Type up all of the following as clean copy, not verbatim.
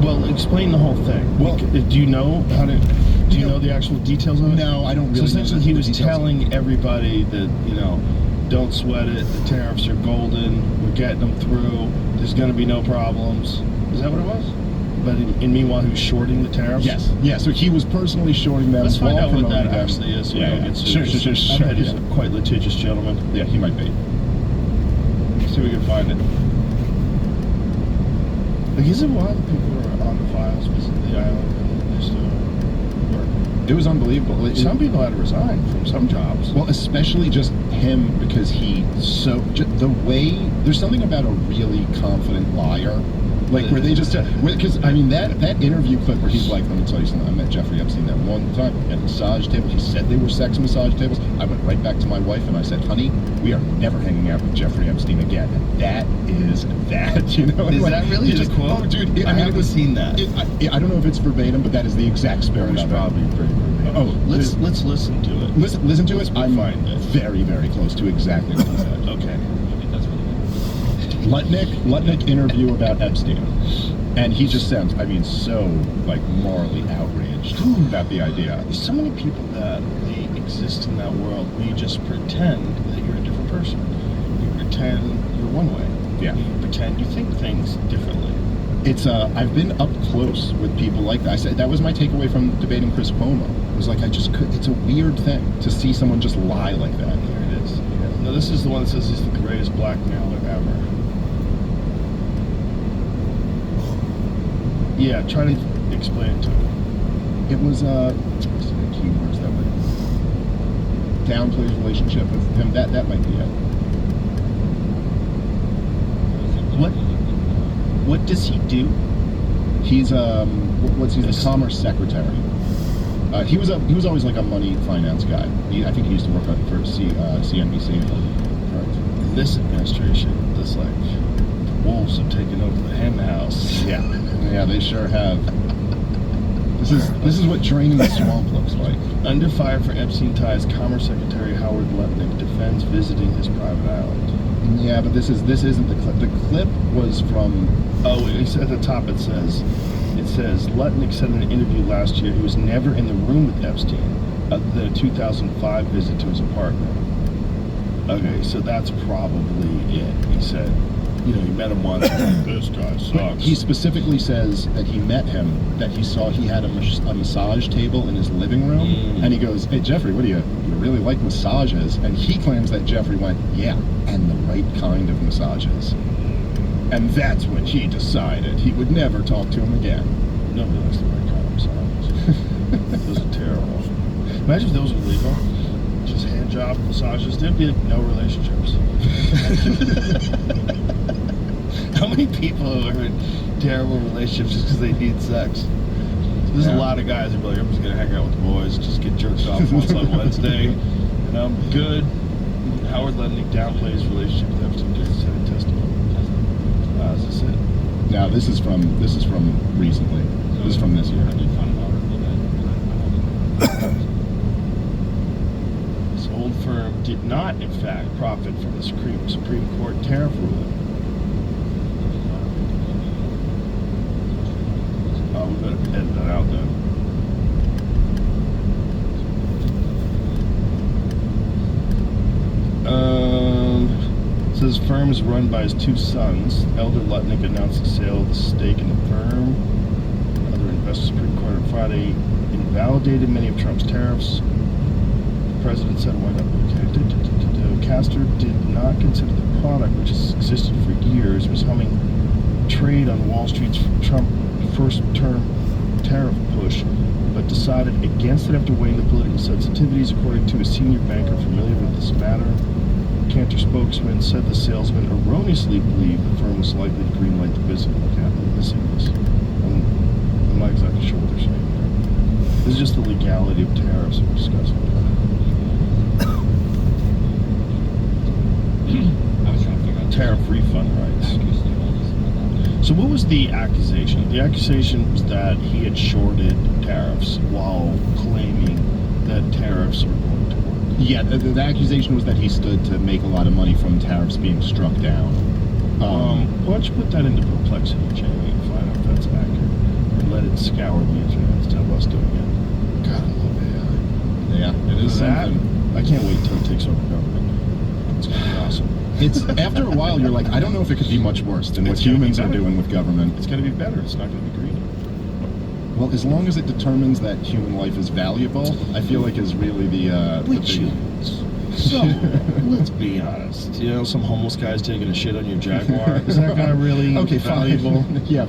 Well, explain the whole thing. Well, do you know how to? Do you know the actual details of it? No, I don't really. So essentially, know he was details. telling everybody that don't sweat it. The tariffs are golden. We're getting them through. There's going to be no problems. Is that what it was? But meanwhile, he was shorting the tariffs. Yes. Yeah. So he was personally shorting them. Let's find out what that them. actually is. So Yeah. Sure. I bet he's a quite litigious gentleman. Yeah, he might be. See if we can find it. Like, is it wild that people are on the files visiting the island and they still work? It was unbelievable. Some people had to resign from some jobs. Well, especially just him, because the way, there's something about a really confident liar. Like, where they just, because, I mean, that interview clip where he's like, let me tell you something, I met Jeffrey Epstein that one time at a massage table. He said they were sex massage tables. I went right back to my wife and I said, honey, we are never hanging out with Jeffrey Epstein again. And that is that, you know? Is that really the quote? Oh, dude, I haven't seen that. I don't know if it's verbatim, but that is the exact spirit of it. Probably pretty verbatim. Oh, let's listen to it. Listen to it. I'm find it. very, very close to exactly what he said. Okay. Lutnick interview about Epstein, and he just sounds, I mean, so like morally outraged about the idea. There's so many people that they exist in that world where you just pretend that you're a different person. You pretend you're one way. Yeah. You pretend you think things differently. It's I've been up close with people like that. I said that was my takeaway from debating Chris Cuomo. It was like it's a weird thing to see someone just lie like that. Here it is. Yeah. No, this is the one that says he's the greatest blackmailer ever. Yeah, try to explain it to him. It was what's the keywords that would downplay his relationship with him. That might be it. What does he do? He's the commerce secretary. He was always like a money finance guy. I think he used to work for CNBC. In this administration, this like the wolves have taken over the hen house. Yeah, they sure have. This is what draining the swamp looks like. Under fire for Epstein ties, Commerce Secretary Howard Lutnick defends visiting his private island. Yeah, but this isn't the clip. The clip was from. Oh, it's at the top. It says Lutnick said in an interview last year he was never in the room with Epstein at the 2005 visit to his apartment. Okay, so that's probably it. He said, he met him once. This guy sucks. He specifically says that he met him, that he saw he had a massage table in his living room, and he goes, "Hey Jeffrey, what do you really like massages?" And he claims that Jeffrey went, "Yeah, and the right kind of massages." And that's when he decided he would never talk to him again. Nobody likes the right kind of massages. Those are terrible. Imagine if those were legal. Just hand job massages. There'd be no relationships. How many people are in terrible relationships just because they need sex? There's a lot of guys who be like, I'm just going to hang out with the boys, just get jerked off once on Wednesday, and I'm good. Howard Lutnick downplays relationship with Epstein during Senate testimony. Is this it? Now this is from recently. This is from this year. This old firm did not, in fact, profit from the Supreme Court tariff ruling. Oh, we better edit that out then. It says firm is run by his two sons. Elder Lutnick announced the sale of the stake in the firm. Other investors Supreme Court on Friday invalidated many of Trump's tariffs. The president said, why not? Castor did not consider the product, which has existed for years, was humming trade on Wall Street's Trump first-term tariff push, but decided against it after weighing the political sensitivities, according to a senior banker familiar with this matter. Cantor spokesman said the salesman erroneously believed the firm was likely to greenlight the business. I'm not exactly sure what they're saying there. This is just the legality of tariffs we're discussing. Tariff refund rights. So what was the accusation? The accusation was that he had shorted tariffs while claiming that tariffs were going to work. Yeah, the accusation was that he stood to make a lot of money from tariffs being struck down. Why don't you put that into Perplexity, Jamie, and find out if that's accurate? scour the internet instead of us doing it. God, I love AI. Yeah, it is That, something. I can't wait till it takes over government. It's gonna be awesome. It's after a while you're like, I don't know if it could be much worse than what It's gonna be humans are better. doing with government. It's gonna be better. It's not gonna be greedy. Well, as long as it determines that human life is valuable, I feel like is really the Which big- humans? So, let's be honest. You know, some homeless guy's taking a shit on your Jaguar. Is that guy really okay, valuable? fine. Yeah,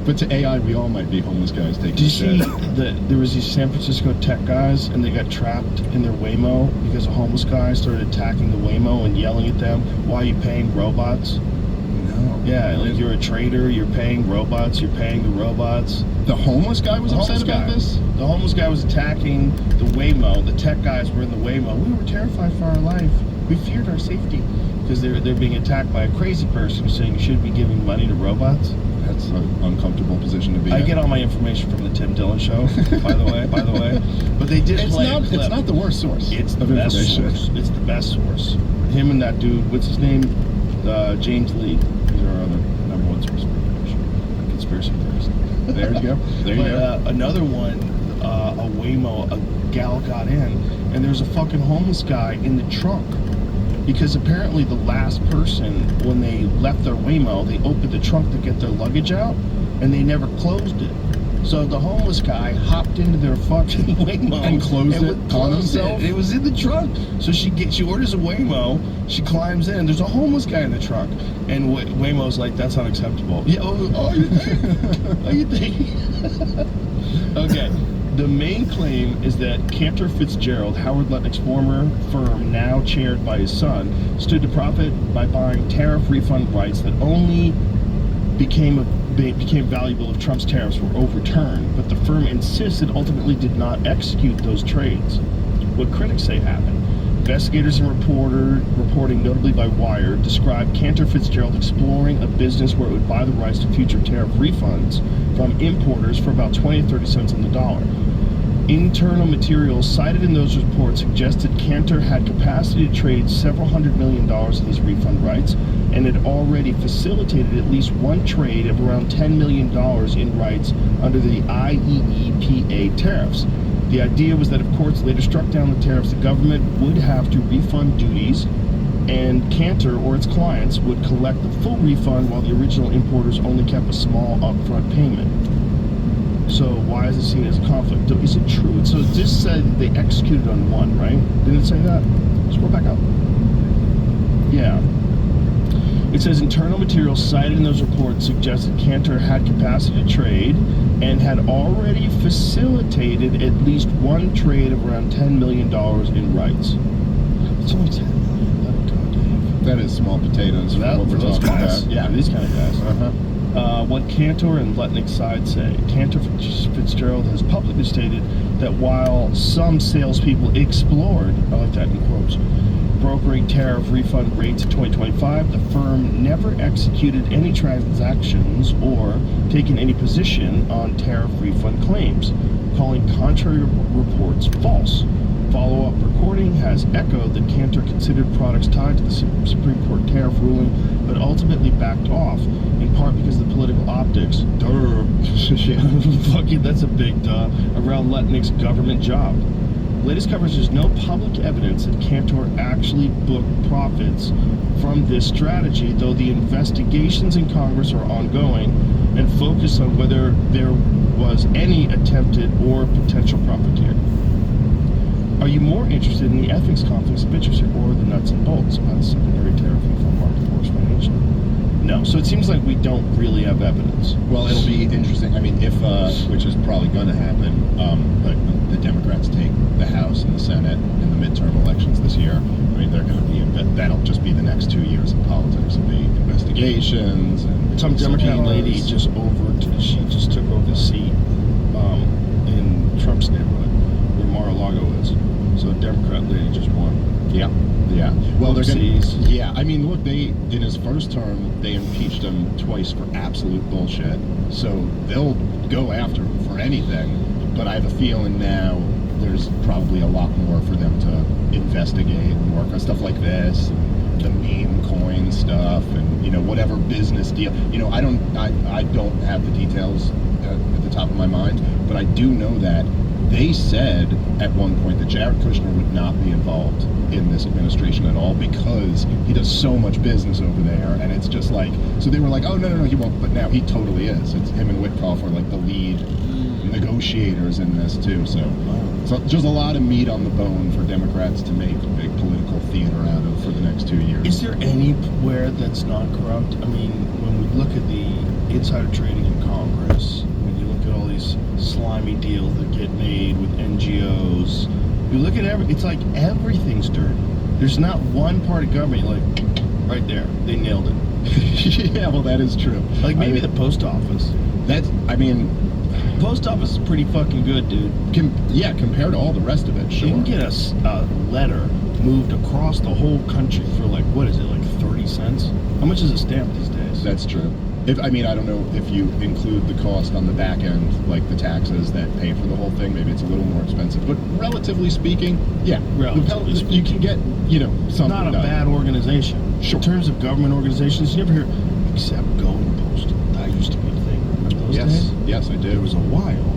but to AI, we all might be homeless guys taking Did you shit. see that there was these San Francisco tech guys and they got trapped in their Waymo because a homeless guy started attacking the Waymo and yelling at them, "Why are you paying robots?" No. Yeah, like you're a traitor, you're paying robots, you're paying the robots. The homeless guy was The upset homeless about guy. this? The homeless guy was attacking the Waymo. The tech guys were in the Waymo. We were terrified for our life. We feared our safety because they're being attacked by a crazy person who's saying you should be giving money to robots. That's an uncomfortable position to be I in. get all my information from the Tim Dillon Show, by the way. But they did play a clip. It's not the worst source It's the of best information. source. It's the best source. Him and that dude, what's his name? James Lee. He's our other number one source of information. Conspiracy theorist. There you go. There you But go. another one, a Waymo, a gal got in, and there's a fucking homeless guy in the trunk. Because apparently the last person, when they left their Waymo, they opened the trunk to get their luggage out, and they never closed it. So the homeless guy hopped into their fucking Waymo And closed it would on close himself? It was in the trunk. So she orders a Waymo, she climbs in, there's a homeless guy in the trunk, and Waymo's like, that's unacceptable. Yeah, you think? Oh, you think? Okay. The main claim is that Cantor Fitzgerald, Howard Lutnick's former firm, now chaired by his son, stood to profit by buying tariff refund rights that only became valuable if Trump's tariffs were overturned, but the firm insists it ultimately did not execute those trades. What critics say happened. Investigators and reporting notably by Wired described Cantor Fitzgerald exploring a business where it would buy the rights to future tariff refunds from importers for about 20 or 30 cents on the dollar. Internal materials cited in those reports suggested Cantor had capacity to trade several $100 million of these refund rights and had already facilitated at least one trade of around $10 million in rights under the IEEPA tariffs. The idea was that if courts later struck down the tariffs, the government would have to refund duties, and Cantor or its clients would collect the full refund while the original importers only kept a small upfront payment. So why is it seen as a conflict? Is it true? So this said they executed on one, right? Didn't it say that? Scroll back up. Yeah. It says internal materials cited in those reports suggested Cantor had capacity to trade and had already facilitated at least one trade of around $10 million in rights. It's only $10 million. Let it go, Dave. That is small potatoes for what we're For those talking guys. about. Yeah, these kind of guys. Uh-huh. What Cantor and Lutnick's side say. Cantor Fitzgerald has publicly stated that while some salespeople explored, I like that in quotes, brokering tariff refund rates in 2025, the firm never executed any transactions or taken any position on tariff refund claims, calling contrary reports false. Follow-up recording has echoed that Cantor considered products tied to the Supreme Court tariff ruling, but ultimately backed off, in part because of the political optics. Duh. Fucking, that's a big duh. Around Lutnick's government job. Latest coverage, there's no public evidence that Cantor actually booked profits from this strategy, though the investigations in Congress are ongoing and focus on whether there was any attempted or potential profiteer. Are you more interested in the ethics conflicts of interest or the nuts and bolts about the secondary tariff refund market force financial? No. So it seems like we don't really have evidence. Well, it'll be interesting. I mean, if, which is probably going to happen, but the Democrats take the House and the Senate in the midterm elections this year, I mean, they're going to be, that'll just be the next 2 years of politics. It'll be investigations and Some Democrat subpoenas. lady she just took over the seat in Trump's neighborhood where Mar-a-Lago is. So a Democrat lady just won. Yeah, yeah. Well, they're going Oopsies. to. Yeah, I mean, look, in his first term, they impeached him twice for absolute bullshit. So they'll go after him for anything. But I have a feeling now there's probably a lot more for them to investigate and work on stuff like this. the meme coin stuff and whatever business deal. I don't have the details at the top of my mind, but I do know that they said at one point that Jared Kushner would not be involved in this administration at all because he does so much business over there, and it's just like, so they were like, oh no, he won't, but now he totally is. It's him and Witkoff are like the lead negotiators in this too, so just a lot of meat on the bone for Democrats to make big political theater out of for the next 2 years. Is there anywhere that's not corrupt? I mean, when we look at the insider trading in Congress, when you look at all these slimy deals that get made with NGOs, you look at it's like everything's dirty. There's not one part of government, you're like, right there, they nailed it. Yeah, well, that is true. Like maybe the post office. Post office is pretty fucking good, dude. Compared to all the rest of it, sure. You can get a letter moved across the whole country for like, what is it, like 30 cents? How much is a stamp these days? That's true. I don't know if you include the cost on the back end, like the taxes that pay for the whole thing. Maybe it's a little more expensive, but relatively speaking, yeah, you can get, something not a done. Bad organization. Sure. In terms of government organizations, you never hear, except Going Postal. That used to be a thing. Remember those days? Yes, I did. There was a while,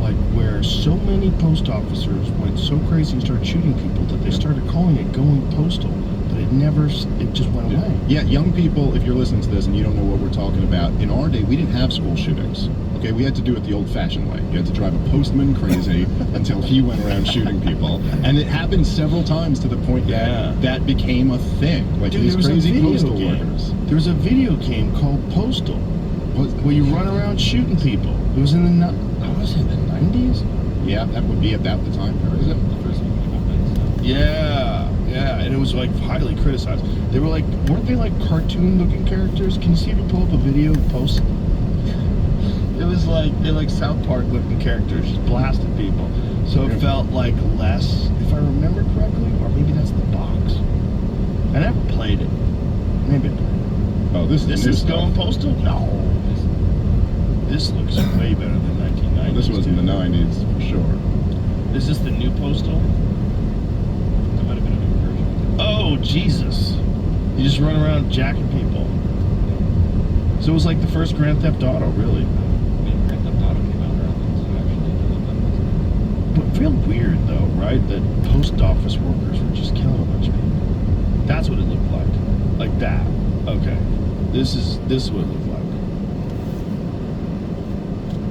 like, where so many post officers went so crazy and started shooting people that they started calling it Going Postal. But it just went away. Yeah, young people, if you're listening to this and you don't know what we're talking about, in our day, we didn't have school shootings. Okay, we had to do it the old-fashioned way. You had to drive a postman crazy until he went around shooting people. And it happened several times to the point that became a thing. Like, dude, these crazy postal workers. There was a video game called Postal, where you run around shooting people. It was in the 90s? Yeah, that would be about the time period. Is it the first one came out? Yeah, and it was like highly criticized. They were like, weren't they like cartoon-looking characters? Can you see if you pull up a video post? It was like they're like South Park-looking characters, just blasting people. So it felt like less, if I remember correctly, or maybe that's the box. I never played it. Maybe I played it. Oh, this is Going Postal? No. This looks way better than 1990s. This was in the 90s, for sure. Is this the new Postal? That might have been a new version. Oh, Jesus. You just run around jacking people. So it was like the first Grand Theft Auto, really. I mean, Grand Theft Auto came out around then, so actually it did look like But real weird, though, right? That post office workers were just killing a bunch of people. That's what it looked like. Like that. Okay. This is what it looked like.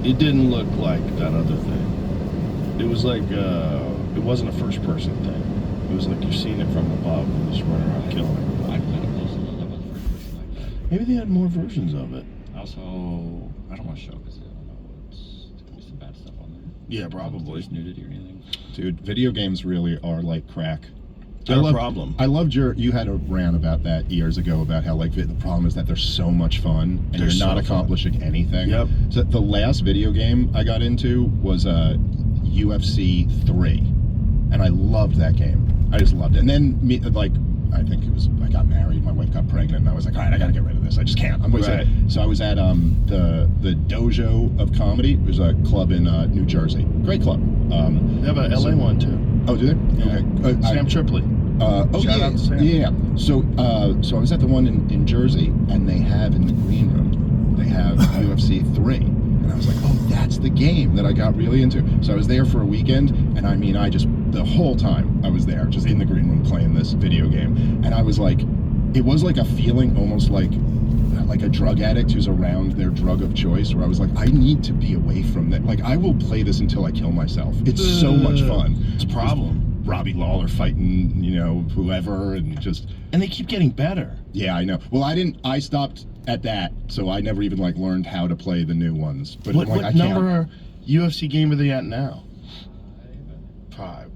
It didn't look like that other thing. It was like, it wasn't a first person thing. It was like you're seeing it from above and just running around killing everybody. I played it close to the level of first person like that. Maybe they had more versions of it. Also, I don't want to show because I don't know. There could be some bad stuff on there. Yeah, probably. There's nudity or anything. Dude, video games really are like crack. They're a problem. I loved you had a rant about that years ago about how like the problem is that they're so much fun and They're you're not so accomplishing anything. Yep. So the last video game I got into was UFC 3, and I loved that game. I just loved it. And then I think it was, I got married, my wife got pregnant, and I was like, all right, I gotta get rid of this. I just can't. So I was at the Dojo of Comedy. It was a club in New Jersey. Great club. They have a LA one too. Oh, do they? Yeah. Okay. Sam Tripoli. Shout out to Sam. Yeah. So I was at the one in Jersey, and they have in the green room, they have UFC 3. And I was like, oh, that's the game that I got really into. So I was there for a weekend, and I mean, the whole time I was there, just in the green room playing this video game. And I was like, it was like a feeling almost like a drug addict who's around their drug of choice, where I was like, I need to be away from that. Like, I will play this until I kill myself. It's so much fun. It's a problem. Robbie Lawler fighting, whoever, and just... And they keep getting better. Yeah, I know. Well, I stopped at that, so I never even learned how to play the new ones. But what I number UFC game are they at now? 5.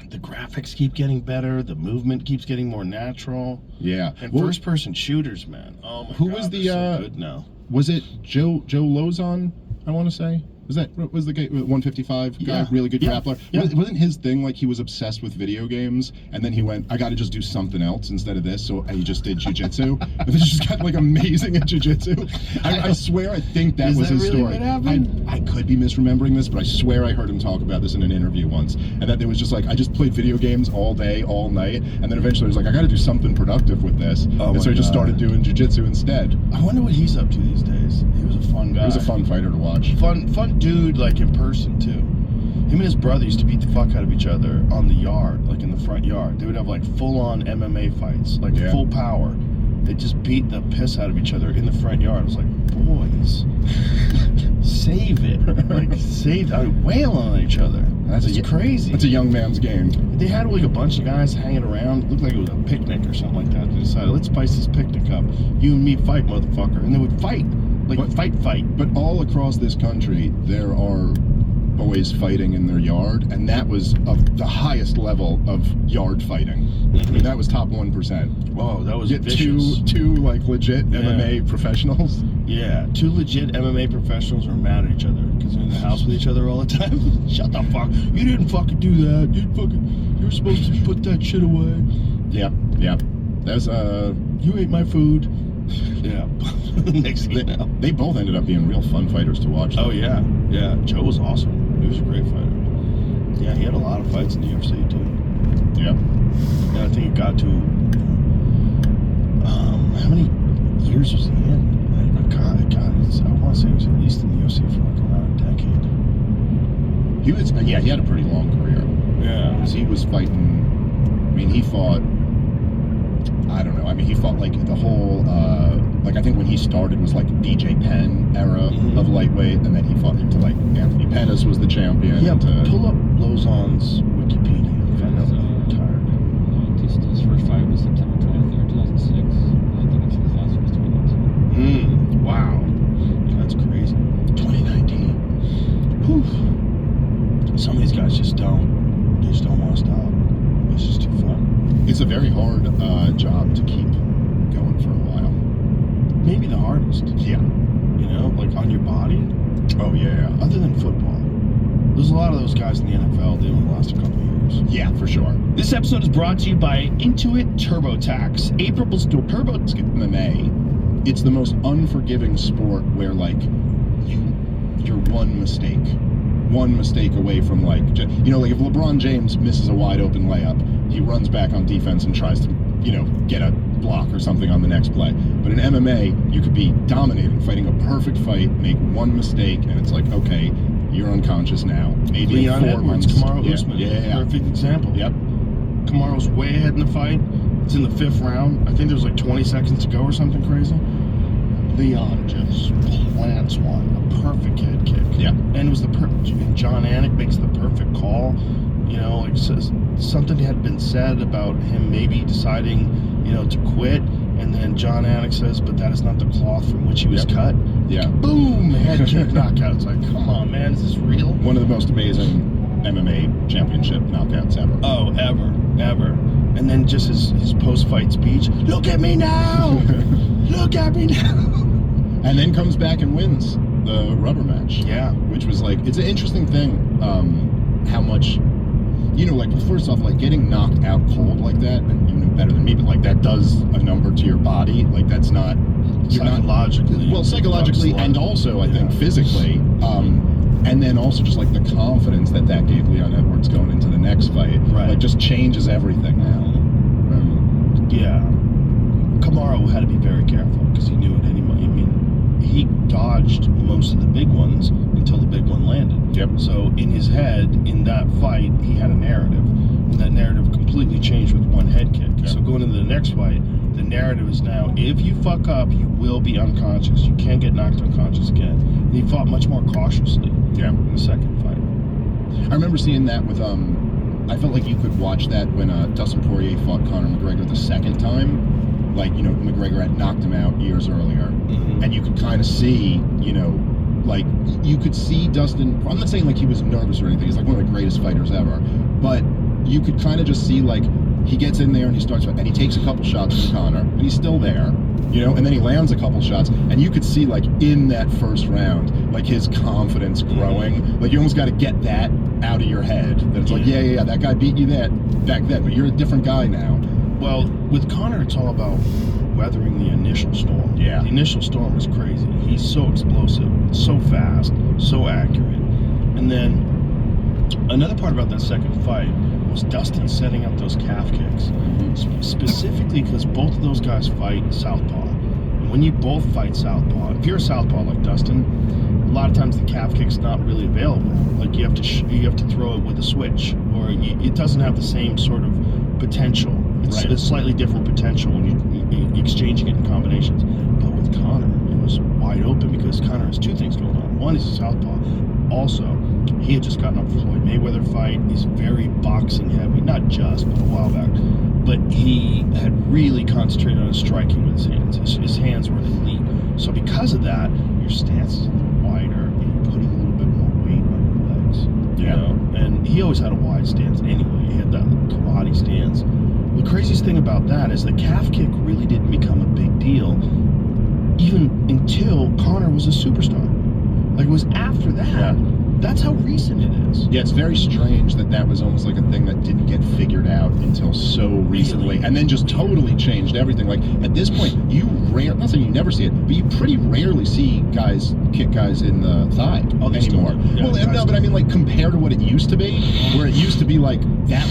The graphics keep getting better. The movement keeps getting more natural. Yeah. And first-person shooters, man. Oh my who God, was the? so good now. Was it Joe Lozon? I want to say. Was the guy 155 guy, Yeah. really good grappler? Yeah. Wasn't his thing like he was obsessed with video games, and then he went, I got to just do something else instead of this, so he just did jiu-jitsu, and then he just got like amazing at jiu-jitsu. I swear, I think that was his really story. what happened? I could could be misremembering this, but I swear I heard him talk about this in an interview once, and that there was just like, I just played video games all day, all night, and then eventually I was like, I got to do something productive with this, and so I just started doing jiu-jitsu instead. I wonder what he's up to these days. He was a fun guy. He was a fun fighter to watch. Fun dude, like in person too. Him and his brother used to beat the fuck out of each other on the yard, like in the front yard. They would have like full-on MMA fights, like full power. They just beat the piss out of each other in the front yard. I was like, boys, save it. Like, save it. I mean, wailing on each other. That's crazy. That's a young man's game. They had like a bunch of guys hanging around. It looked like it was a picnic or something like that. They decided, let's spice this picnic up. You and me fight, motherfucker. And they would fight. Like, fight. But all across this country, there are boys fighting in their yard, and that was of the highest level of yard fighting. I mean, that was top 1%. Whoa, that was vicious. Two like legit MMA professionals. Yeah, 2 legit MMA professionals were mad at each other because they're in the house with each other all the time. Shut the fuck! You didn't fucking do that. You were supposed to put that shit away. Yeah. That's You ate my food. Yeah. Next thing you know. They both ended up being real fun fighters to watch. Oh yeah. Joe was awesome. He was a great fighter. Yeah, he had a lot of fights in the UFC too. Yeah. And I think it got to how many years was he in? God, I want to say he was at least in the UFC for like around a decade. He was, he had a pretty long career. Yeah. Because he was fighting, I mean, he fought, I don't know, I mean, he fought like the whole, like I think when he started was like BJ Penn era of lightweight, and then he fought into like Anthony Pettis was the champion. Yeah, pull up Lozon's Wikipedia. I know he retired. His first fight was September 23rd, 2006. I think his last one was 2019. Wow. That's crazy. 2019. Whew. Some of these guys just don't want to stop. It's just too fun. It's a very hard job to keep going for a while. Maybe the hardest. Yeah. You know, like on your body. Oh yeah. Other than football. There's a lot of those guys in the NFL, they only last a couple of years. Yeah, for sure. This episode is brought to you by Intuit TurboTax. April Store Turbo. MMA, it's the most unforgiving sport where like you're one mistake away from like, you know, like if LeBron James misses a wide open layup, he runs back on defense and tries to, you know, get a block or something on the next play. But in MMA, you could be dominating, fighting a perfect fight, make one mistake, and it's like, okay, you're unconscious now. Maybe Leon 4 Edwards, months. Kamaru Usman. Yeah. Perfect example. Yep. Kamaru's way ahead in the fight. It's in the 5th round. I think there was like 20 seconds to go or something crazy. Leon just plants one. A perfect head kick. Yeah. And it was and John Anik makes the perfect call. You know, like says something had been said about him maybe deciding, you know, to quit. And then John Anik says, but that is not the cloth from which he was cut. Yeah. Boom! Head kick knockout. It's like, come on, man, is this real? One of the most amazing MMA championship knockouts ever. Oh, ever. And then just his post-fight speech, look at me now! Look at me now! And then comes back and wins the rubber match. Yeah. Which was like, it's an interesting thing, how much, you know, like, first off, like, getting knocked out cold like that, and you know better than me, but like, that does a number to your body. Like, that's not, you're psychologically. Well, psychologically, and also, I think, physically. And then also just like the confidence that gave Leon Edwards going into the next fight. Right. Like, just changes everything now. Yeah. Kamaru had to be very careful because he knew at any moment. I mean, he dodged most of the big ones until the big one landed. Yep. So in his head, in that fight, he had a narrative. And that narrative completely changed with one head kick. Yep. So going into the next fight, the narrative is now, if you fuck up, you will be unconscious. You can't get knocked unconscious again. And he fought much more cautiously in the second fight. I remember seeing that with, I felt like you could watch that when Dustin Poirier fought Conor McGregor the second time. Like, you know, McGregor had knocked him out years earlier. And you could kind of see, you know, like, you could see Dustin, I'm not saying like he was nervous or anything, he's like one of the greatest fighters ever, but you could kind of just see, like, he gets in there and he starts, and he takes a couple shots from Conor, and he's still there, you know, and then he lands a couple shots, and you could see, like, in that first round, like, his confidence growing. Like, you almost got to get that out of your head, that it's like, yeah, that guy beat you back then, but you're a different guy now. Well, with Conor, it's all about weathering the initial storm. Yeah. The initial storm is crazy. He's so explosive, so fast. fast, so accurate. And then another part about that second fight was Dustin setting up those calf kicks, specifically because both of those guys fight southpaw. And when you both fight southpaw, if you're a southpaw like Dustin, a lot of times the calf kick's not really available. Like you have to throw it with a switch, or it doesn't have the same sort of potential. It's a slightly different potential when you're exchanging it in combinations. But with Conor, it was wide open because Conor has two things going on. One is a southpaw. Also, he had just gotten off the Floyd Mayweather fight. He's very boxing heavy, not just, but a while back. But he had really concentrated on his striking with his hands. His hands were elite. So because of that, your stance is a little wider, and you're putting a little bit more weight on your legs. You know? And he always had a wide stance anyway. He had that karate stance. The craziest thing about that is the calf kick really didn't become a big deal even until Conor was a superstar. Like, it was after that. Yeah. That's how recent it is. Yeah, it's very strange that was almost like a thing that didn't get figured out until so recently, and then just totally changed everything. Like, at this point, not saying you never see it, but you pretty rarely see guys kick guys in the thigh anymore. Yeah, well, no, but I mean, like, compared to what it used to be, where it used to be like that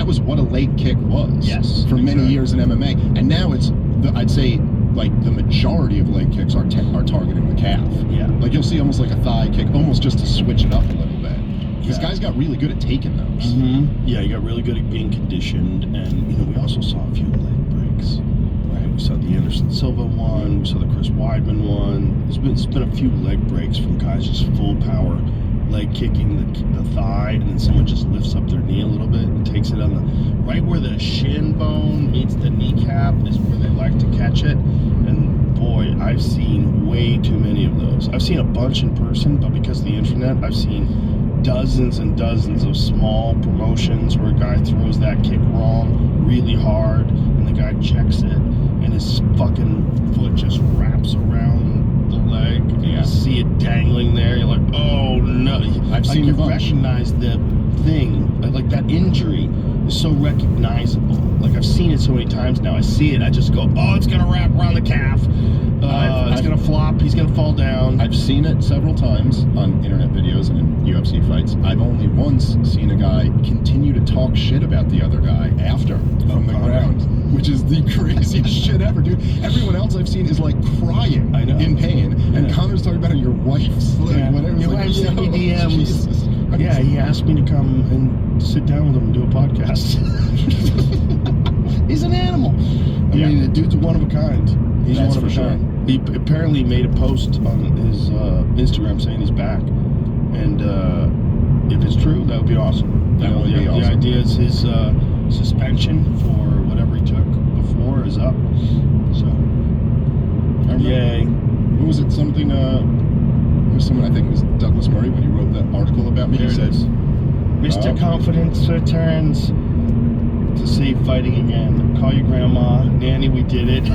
was what a leg kick was. Yes, for many years in MMA, and now it's I'd say, like, the majority of leg kicks are targeting the calf. Yeah. Like, you'll see almost like a thigh kick, almost just to switch it up a little bit. These guys got really good at taking those. Yeah, you got really good at being conditioned, and we also saw a few leg breaks. Right, we saw the Anderson Silva one, we saw the Chris Weidman one. There's been a few leg breaks from guys just full power leg kicking the thigh, and then someone just lifts up their knee a little bit and takes it on right where the shin bone meets the kneecap is where they like to catch it. And boy, I've seen way too many of those. I've seen a bunch in person, but because of the internet, I've seen dozens and dozens of small promotions where a guy throws that kick wrong really hard, and the guy checks it, and his fucking foot just wraps around the leg, and you see it dangling there. You're like, oh no! I've seen you recognize the thing, like that injury is so recognizable. Like, I've seen it so many times now. I see it, I just go, oh, it's gonna wrap around the calf. It's gonna flop. He's gonna fall down. I've seen it several times on internet videos and in UFC fights. I've only once seen a guy continue to talk shit about the other guy after from the ground, which is the craziest shit ever, dude. Everyone else I've seen is like crying in pain, and Conor's talking about your wife's whatever. Your wife sent me DMs. Jesus. Yeah, he asked me to come and sit down with him and do a podcast. He's an animal. I mean, the dude's one of a kind. He's one of a kind. He apparently made a post on his Instagram saying he's back, and if it's true, that would be awesome. That would be awesome. The idea is his suspension for whatever he took before is up. So, yay! What was it? Something. Someone, I think it was Douglas Murray, when he wrote that article about me. There he said, Mr. Confidence returns to see fighting again. Call your grandma. Nanny, we did it.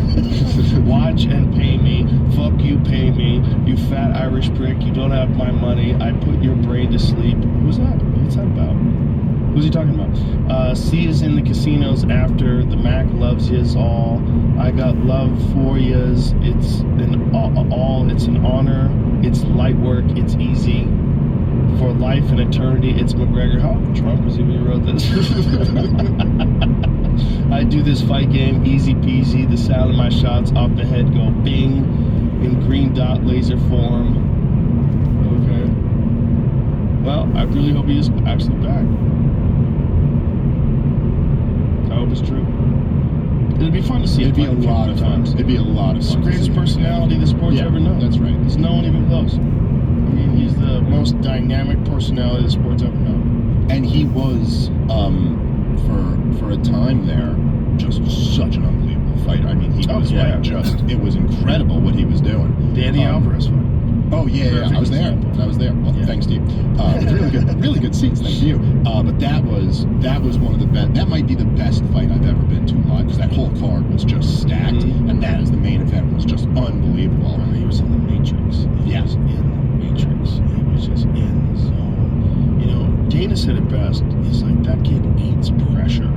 Watch and pay me. Fuck you, pay me. You fat Irish prick. You don't have my money. I put your brain to sleep. Who's that? What's that about? Who's he talking about? See us in the casinos after. The Mac loves yous all. I got love for yous. It's an it's an honor. It's light work. It's easy. For life and eternity, it's McGregor. How drunk was he when he wrote this? I do this fight game easy peasy. The sound of my shots off the head go bing in green dot laser form. Okay. Well, I really hope he is actually back. I hope it's true. It'd be fun to see. It'd be a lot of fun. It'd be a lot of fun. It's the greatest personality the sport's ever known. That's right. There's no one even close. I mean, he's the most dynamic personality the sport's ever known. And he was, for a time there, just such an unbelievable fighter. I mean, he was it was incredible what he was doing. Danny Alvarez fight. Oh yeah, I was there. Well, thanks, Steve. Really good seats. Thanks to you. But that was one of the best. That might be the best fight I've ever been to live, because that whole card was just stacked, and that is the main event was just unbelievable. He was in the Matrix. He was in the Matrix. He was just in the zone. You know, Dana said it best. He's like, that kid eats pressure.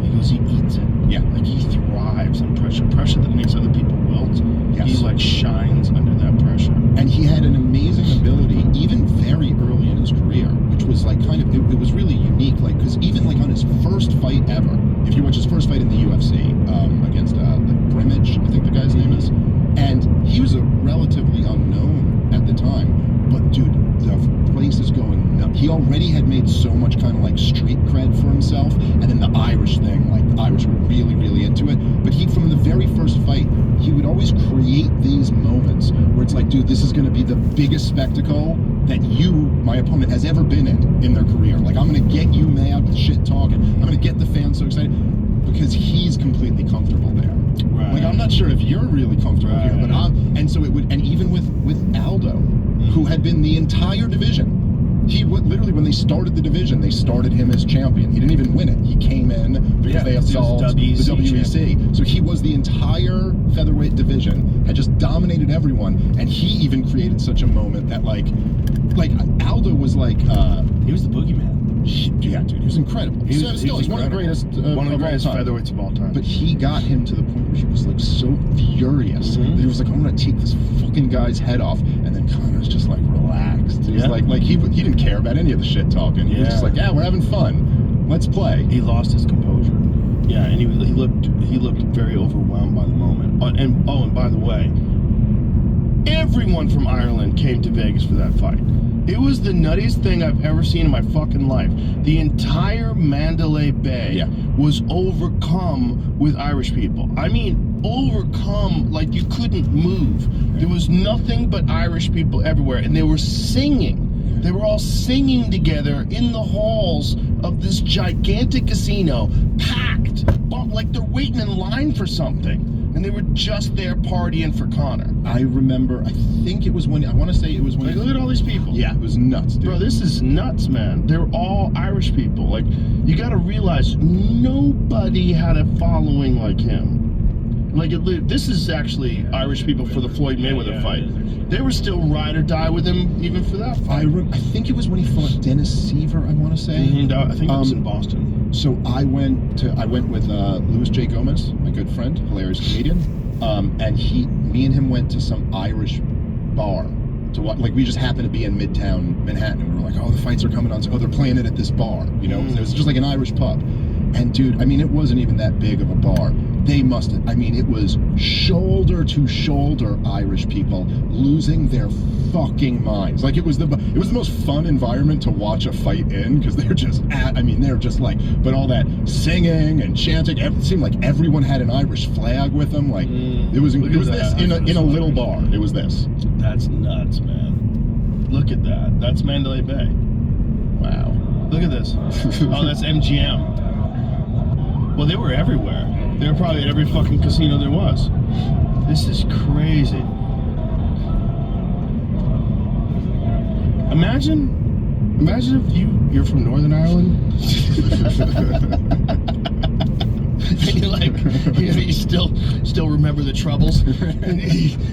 He goes, he eats it. Yeah. Like, he thrives on pressure. Pressure that makes other people wilt. Yes. He like shines under that pressure. And he had an amazing ability he already had made so much kind of like street cred for himself, and then the Irish thing, like the Irish were really, really into it. But he, from the very first fight, he would always create these moments where it's like, dude, this is going to be the biggest spectacle that you, my opponent, has ever been in their career. Like, I'm going to get you mad with shit talking. I'm going to get the fans so excited because he's completely comfortable there. Right. Like, I'm not sure if you're really comfortable Right. here, but and so it would, and even with Aldo, who had been the entire division. He would literally, when they started the division, they started him as champion. He didn't even win it. He came in because they he was absolved the WEC. So he was the entire featherweight division, had just dominated everyone, and he even created such a moment that like Aldo was like, He was the boogeyman. yeah, dude, he was incredible. He's One of the greatest, one of the greatest all time. featherweights of all time. But he got him to the point where he was like so furious Mhm. that he was like, I'm gonna take this fucking guy's head off, and then Conor's just like relaxed. He was Yeah. like he didn't care about any of the shit talking. He was just Yeah. like, yeah, we're having fun. Let's play. He lost his composure. Yeah, and he looked very overwhelmed by the moment. And by the way, everyone from Ireland came to Vegas for that fight. It was the nuttiest thing I've ever seen in my fucking life. The entire Mandalay Bay Yeah. was overcome with Irish people. I mean, overcome like you couldn't move. There was nothing but Irish people everywhere, and they were singing. They were all singing together in the halls of this gigantic casino, packed, like they're waiting in line for something. And they were just there partying for Conor. I remember, I think it was when, I want to say it was when. Like, look at all these people. Yeah, it was nuts, dude. Bro, this is nuts, man. They're all Irish people. Like, you gotta realize nobody had a following like him. Like, this is actually Irish people for the Floyd Mayweather fight. They were still ride or die with him even for that fight. I think it was when he fought Dennis Seaver, I want to say. I think it was in Boston. So I went with Louis J. Gomez, my good friend, hilarious comedian, and me and him went to some Irish bar to watch. Like, we just happened to be in Midtown Manhattan, and we were like, oh, the fights are coming on. So, oh, they're playing it at this bar, you know. It was just like an Irish pub, and dude, I mean, it wasn't even that big of a bar. They must have, I mean, it was shoulder to shoulder Irish people losing their fucking minds. Like, it was the most fun environment to watch a fight in, because they're just they're just like, but all that singing and chanting, it seemed like everyone had an Irish flag with them. Like, it was this in a little bar. It was this. That's nuts, man. Look at that. That's Mandalay Bay. Wow. Look at this. Oh, that's MGM. Well, they were everywhere. They were probably at every fucking casino there was. This is crazy. Imagine if you're from Northern Ireland. And you're like, you still remember the troubles. And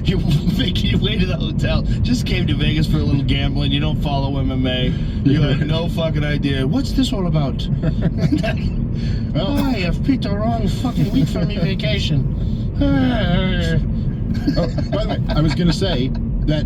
you're making your way to the hotel. Just came to Vegas for a little gambling. You don't follow MMA. You have no fucking idea. What's this all about? Well, Hi, I've picked the wrong fucking week for me vacation. oh, by the way, I was going to say that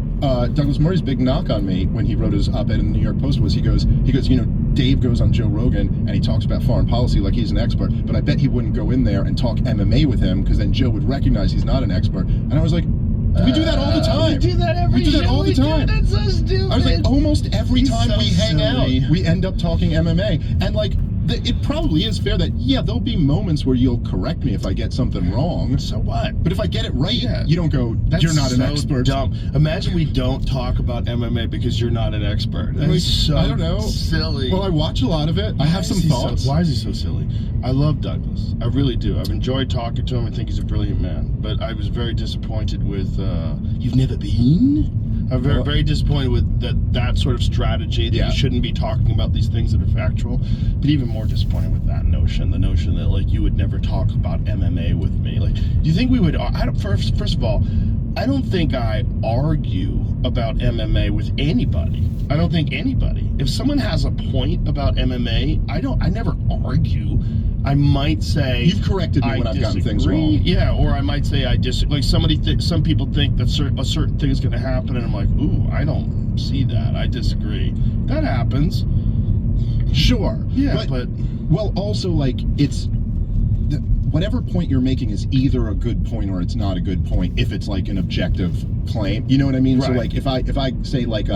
Douglas Murray's big knock on me when he wrote his op-ed in the New York Post was he goes, you know, Dave goes on Joe Rogan and he talks about foreign policy like he's an expert, but I bet he wouldn't go in there and talk MMA with him because then Joe would recognize he's not an expert. And I was like, we do that all the time. We do that every We do that all the time. That's so stupid. I was like, almost every He's time so we hang silly. out, we end up talking MMA. And like, it probably is fair that, yeah, there'll be moments where you'll correct me if I get something wrong. So what? But if I get it right, Yeah. you don't go, That's you're not an so expert. Dumb. Imagine we don't talk about MMA because you're not an expert. That's Like, so I don't know. silly. Well, I watch a lot of it. I have some thoughts. Why is he so silly? I love Douglas. I really do. I've enjoyed talking to him. I think he's a brilliant man. But I was very disappointed with. You've never been? I'm very disappointed with that sort of strategy that Yeah. you shouldn't be talking about these things that are factual. But even more disappointed with that notion, the notion that like you would never talk about MMA with me. Like, do you think we would? First of all, I don't think I argue about MMA with anybody. I don't think anybody. If someone has a point about MMA, I never argue. I might say You've corrected me I when I've gotten things disagree. wrong. Yeah, or I might say I disagree. Like some people think that a certain thing is going to happen, and I'm like, ooh, I don't see that. I disagree. That happens. Sure. Yeah, but well, also like whatever point you're making is either a good point or it's not a good point if it's like an objective claim. You know what I mean? So Right. like if I say like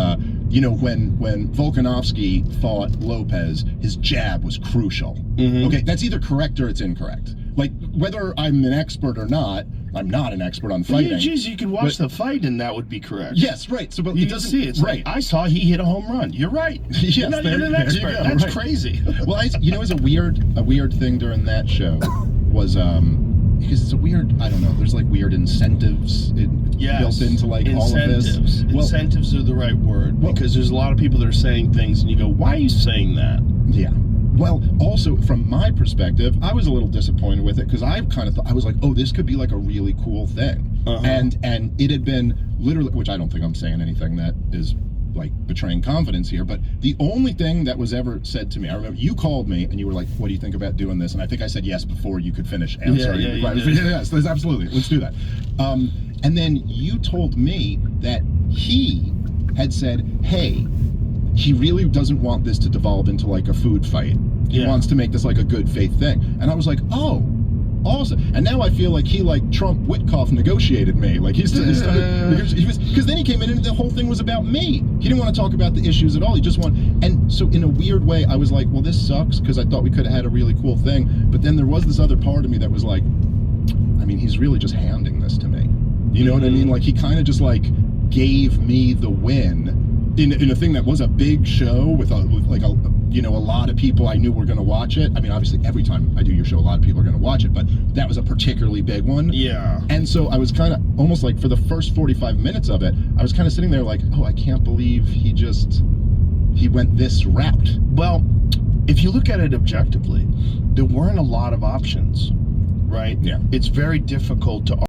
you know, when Volkanovski fought Lopez, his jab was crucial. Mhm. Okay, that's either correct or it's incorrect. Like whether I'm an expert or not, I'm not an expert on Well, fighting. geez, you could watch But- the fight and that would be correct. Yes, right. So, but You it can doesn't see it's right. like, I saw he hit a home run. You're right. Yes, you're not even an there you expert. go, That's right. crazy. Well, you know, it was a weird thing during that show was because it's a weird, I don't know, there's like weird incentives built into like all of this. Well, Incentives are the right word, Well- because there's a lot of people that are saying things and you go, why are you saying that? yeah. Well, also from my perspective, I was a little disappointed with it because I kind of thought, I was like, oh, this could be like a really cool thing. Uh-huh. And it had been literally, which I don't think I'm saying anything that is like betraying confidence here, but the only thing that was ever said to me, I remember you called me and you were like, what do you think about doing this? And I think I said yes before you could finish answering yeah, the you question. did. Yes, absolutely. Let's do that. And then you told me that he had said, hey, he really doesn't want this to devolve into like a food fight. He Yeah. wants to make this like a good faith thing. And I was like, oh, awesome. And now I feel like he like Trump Witkoff negotiated me. Like he was, because then he came in and the whole thing was about me. He didn't want to talk about the issues at all. He just wanted, and so in a weird way, I was like, well, this sucks because I thought we could have had a really cool thing. But then there was this other part of me that was like, I mean, he's really just handing this to me. You know what I mean? Like he kind of just like gave me the win in a thing that was a big show with like a you know, a lot of people I knew were going to watch it. I mean, obviously every time I do your show, a lot of people are going to watch it, but that was a particularly big one. Yeah. And so I was kind of almost like for the first 45 minutes of it, I was kind of sitting there like, oh, I can't believe he went this route. Well, if you look at it objectively, there weren't a lot of options, right? Yeah. It's very difficult to